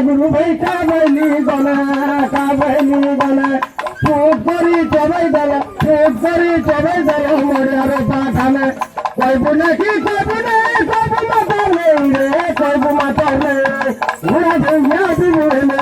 गुरु भाई काबली गला पोखरी चबाई दल मरियार पाखाने कईबू नाकि कईबू माता घोड़ा झंझा दिबुहेले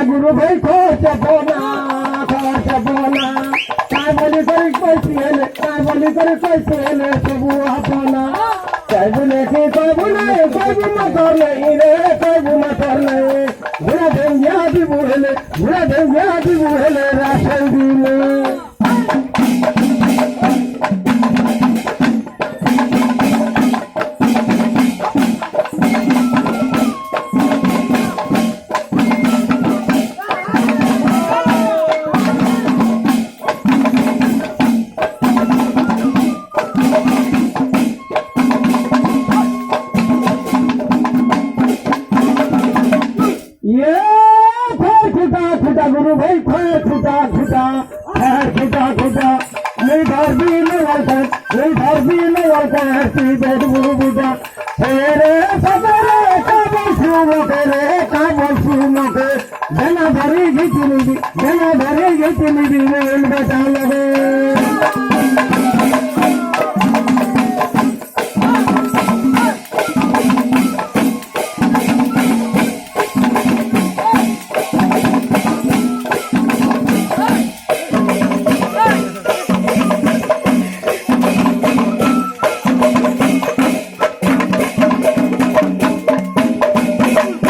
गुरु भाई खोच बोना काय बोली करी कैसे सबू अपना कईबू मतर नहीं रे घोड़ा झंझा दिबुहेले राशन दिले खुटा गुरु भाई खुटा नहीं धरती नहीं हरती बेट गुरु बुढ़ा रे सबरे का बोलसू मते जना भरी घिचनी बेटा लगे